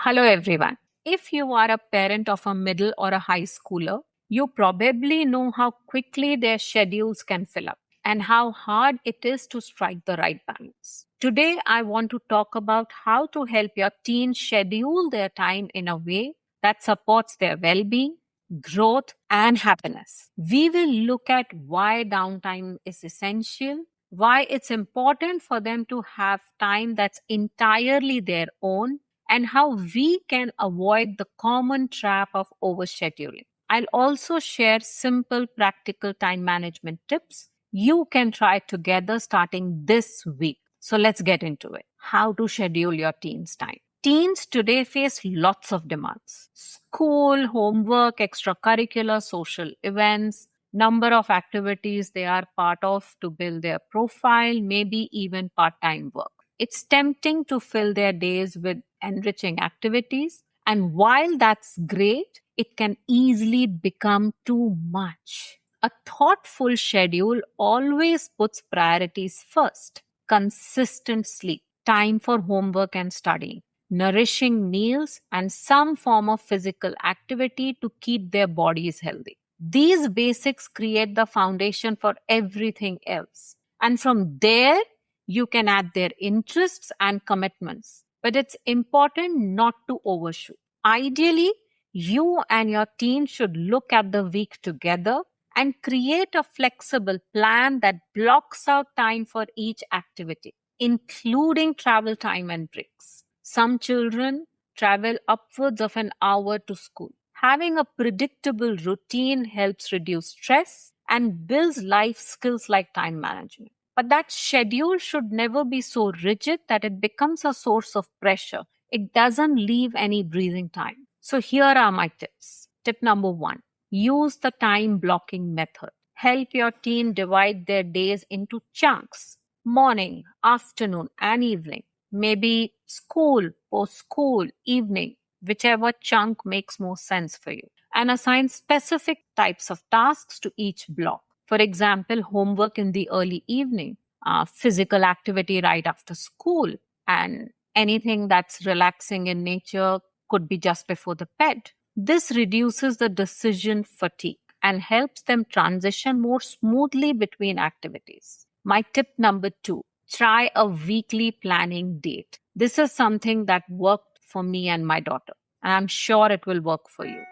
Hello, everyone. If you are a parent of a middle or a high schooler, you probably know how quickly their schedules can fill up and how hard it is to strike the right balance. Today, I want to talk about how to help your teen schedule their time in a way that supports their well being, growth, and happiness. We will look at why downtime is essential, why it's important for them to have time that's entirely their own, and how we can avoid the common trap of overscheduling. I'll also share simple practical time management tips you can try together starting this week. So let's get into it. How to schedule your teens' time. Teens today face lots of demands: school, homework, extracurricular, social events, number of activities they are part of to build their profile, maybe even part time work. It's tempting to fill their days with enriching activities. And while that's great, it can easily become too much. A thoughtful schedule always puts priorities first: consistent sleep, time for homework and studying, nourishing meals, and some form of physical activity to keep their bodies healthy. These basics create the foundation for everything else. And from there, you can add their interests and commitments. But it's important not to overshoot. Ideally, you and your team should look at the week together and create a flexible plan that blocks out time for each activity, including travel time and breaks. Some children travel upwards of an hour to school. Having a predictable routine helps reduce stress and builds life skills like time management. But that schedule should never be so rigid that it becomes a source of pressure. It doesn't leave any breathing time. So here are my tips. Tip number one: use the time blocking method. Help your team divide their days into chunks: morning, afternoon, and evening. Maybe school, post school, evening, whichever chunk makes more sense for you. And assign specific types of tasks to each block. For example, homework in the early evening, physical activity right after school, and anything that's relaxing in nature could be just before the bed. This reduces the decision fatigue and helps them transition more smoothly between activities. My tip number two: try a weekly planning date. This is something that worked for me and my daughter, and I'm sure it will work for you.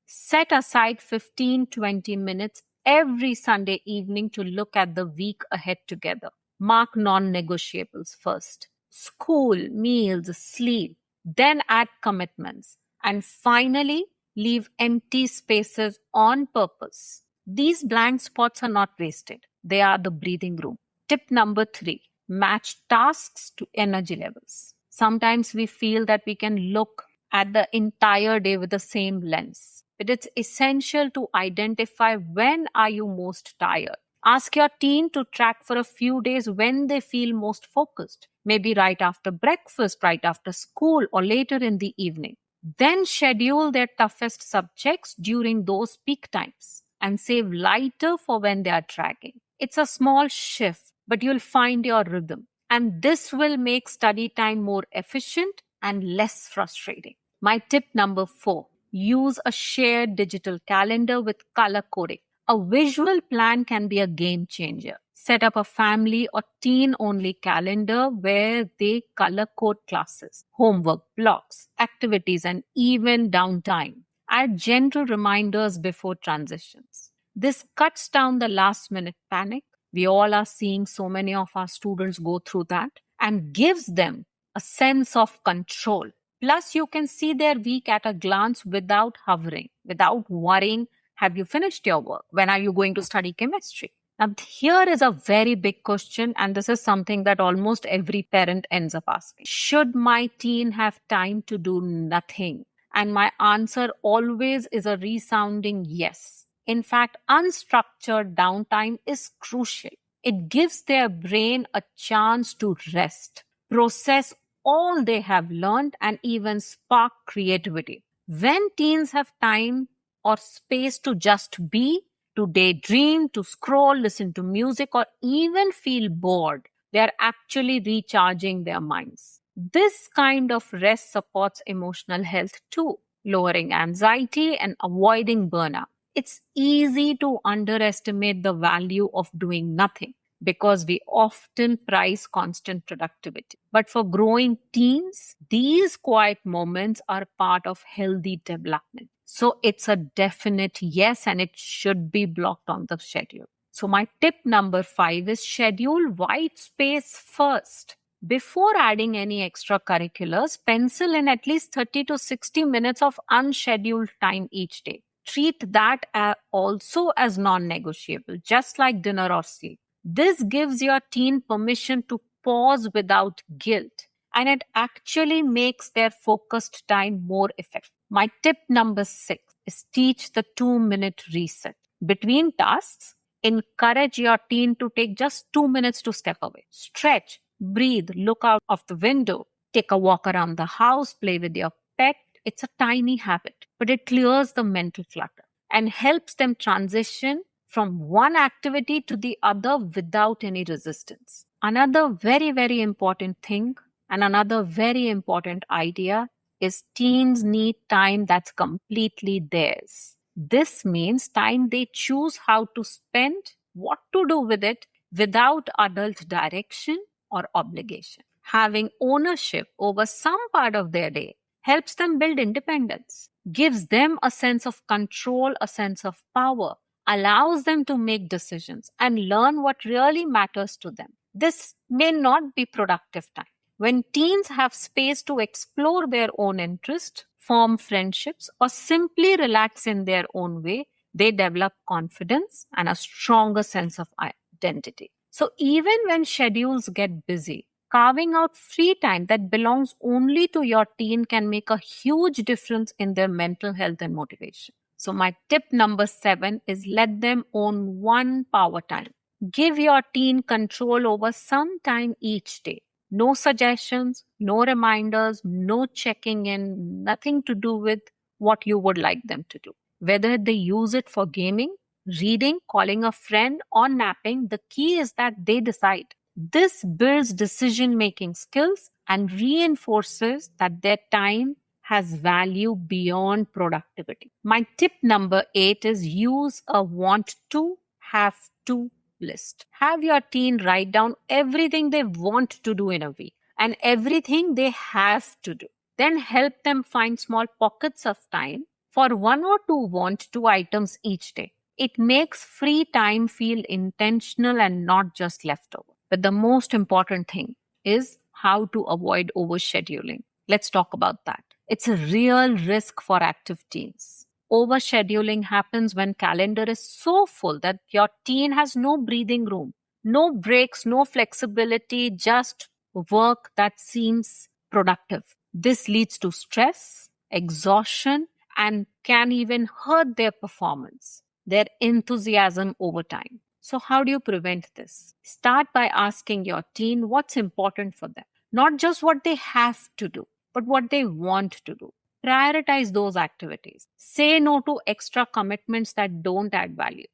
Set aside 15-20 minutes every Sunday evening to look at the week ahead together. Mark non negotiables first: school, meals, sleep, then add commitments, and finally leave empty spaces on purpose. These blank spots are not wasted, they are the breathing room. Tip number three: match tasks to energy levels. Sometimes we feel that we can look at the entire day with the same lens, but it's essential to identify when are you most tired. Ask your team to track for a few days when they feel most focused, maybe right after breakfast, right after school, or later in the evening. Then schedule their toughest subjects during those peak times and save lighter for when they are dragging. It's a small shift, but you'll find your rhythm. And this will make study time more efficient and less frustrating. My tip number four: use a shared digital calendar with color coding. A visual plan can be a game changer. Set up a family or teen only calendar where they color code classes, homework, blocks, activities, and even downtime. Add gentle reminders before transitions. This cuts down the last minute panic. We all are seeing so many of our students go through that, and gives them a sense of control. Plus, you can see their week at a glance without hovering, without worrying: have you finished your work? When are you going to study chemistry? Now, here is a very big question, and this is something that almost every parent ends up asking: should my teen have time to do nothing? And my answer always is a resounding yes. In fact, unstructured downtime is crucial. It gives their brain a chance to rest, process all they have learned, and even spark creativity. When teens have time or space to just be, to daydream, to scroll, listen to music, or even feel bored, they are actually recharging their minds. This kind of rest supports emotional health too, lowering anxiety and avoiding burnout. It's easy to underestimate the value of doing nothing because we often prize constant productivity. But for growing teens, these quiet moments are part of healthy development. So it's a definite yes, and it should be blocked on the schedule. So, my tip number 5 is schedule white space first. Before adding any extracurriculars, pencil in at least 30 to 60 minutes of unscheduled time each day. Treat that also as non negotiable, just like dinner or sleep. This gives your teen permission to pause without guilt, and it actually makes their focused time more effective. My tip number 6 is teach the 2-minute reset. Between tasks, encourage your teen to take just 2 minutes to step away. Stretch, breathe, look out of the window, take a walk around the house, play with your pet. It's a tiny habit, but it clears the mental clutter and helps them transition from one activity to the other without any resistance. Another very, very important thing and another very important idea is teens need time that's completely theirs. This means time they choose how to spend, what to do with it without adult direction or obligation. Having ownership over some part of their day helps them build independence, gives them a sense of control, a sense of power, allows them to make decisions and learn what really matters to them. This may not be productive time. When teens have space to explore their own interest, form friendships, or simply relax in their own way, they develop confidence and a stronger sense of identity. So even when schedules get busy, carving out free time that belongs only to your teen can make a huge difference in their mental health and motivation. So my tip number 7 is let them own one power time. Give your teen control over some time each day. No suggestions, no reminders, no checking in, nothing to do with what you would like them to do. Whether they use it for gaming, reading, calling a friend, or napping, the key is that they decide. This builds decision making skills and reinforces that their time has value beyond productivity. My tip number 8 is use a want to, have to list. Have your teen write down everything they want to do in a week and everything they have to do. Then help them find small pockets of time for one or two want to items each day. It makes free time feel intentional and not just leftover. But the most important thing is how to avoid overscheduling. Let's talk about that. It's a real risk for active teens. Overscheduling happens when calendar is so full that your teen has no breathing room, no breaks, no flexibility, just work that seems productive. This leads to stress, exhaustion, and can even hurt their performance, their enthusiasm over time. So how do you prevent this? Start by asking your teen what's important for them, not just what they have to do, but what they want to do. Prioritize those activities. Say no to extra commitments that don't add value.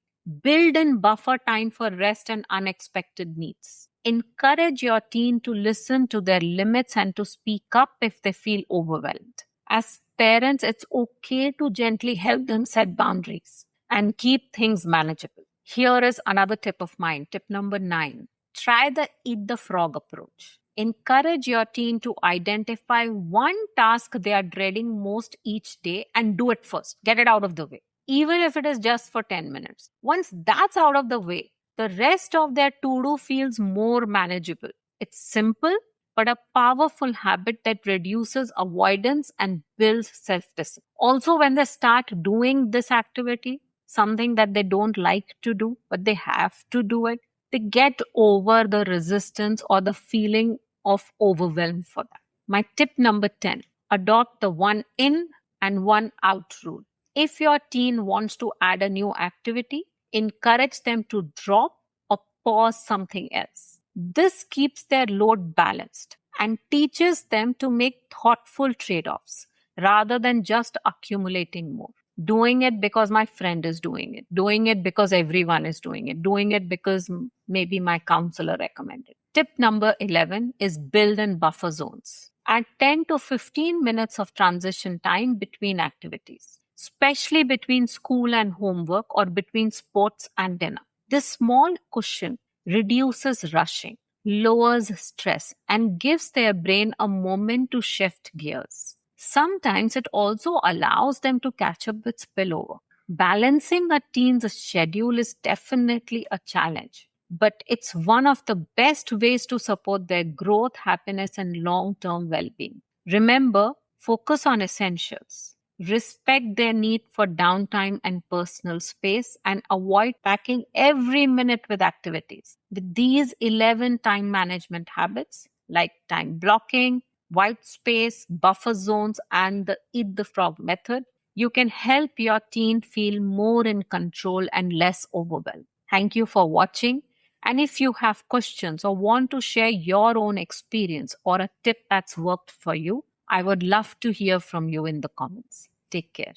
Build in buffer time for rest and unexpected needs. Encourage your teen to listen to their limits and to speak up if they feel overwhelmed. As parents, it's okay to gently help them set boundaries and keep things manageable. Here is another tip of mine, tip number 9. Try the eat the frog approach. Encourage your teen to identify one task they are dreading most each day and do it first. Get it out of the way, even if it is just for 10 minutes. Once that's out of the way, the rest of their to-do feels more manageable. It's simple, but a powerful habit that reduces avoidance and builds self-discipline. Also, when they start doing this activity, something that they don't like to do, but they have to do it, they get over the resistance or the feeling of overwhelm for that. My tip number 10, adopt the one in and one out rule. If your teen wants to add a new activity, encourage them to drop or pause something else. This keeps their load balanced and teaches them to make thoughtful trade-offs rather than just accumulating more. Doing it because my friend is doing it, doing it because everyone is doing it, doing it because maybe my counselor recommended. Tip number 11 is build in buffer zones. Add 10 to 15 minutes of transition time between activities, especially between school and homework or between sports and dinner. This small cushion reduces rushing, lowers stress, and gives their brain a moment to shift gears. Sometimes it also allows them to catch up with spillover. Balancing a teen's schedule is definitely a challenge, but it's one of the best ways to support their growth, happiness, and long term well being. Remember, focus on essentials. Respect their need for downtime and personal space and avoid packing every minute with activities. With these 11 time management habits like time blocking, white space, buffer zones, and the eat the frog method, you can help your teen feel more in control and less overwhelmed. Thank you for watching. And if you have questions or want to share your own experience or a tip that's worked for you, I would love to hear from you in the comments. Take care.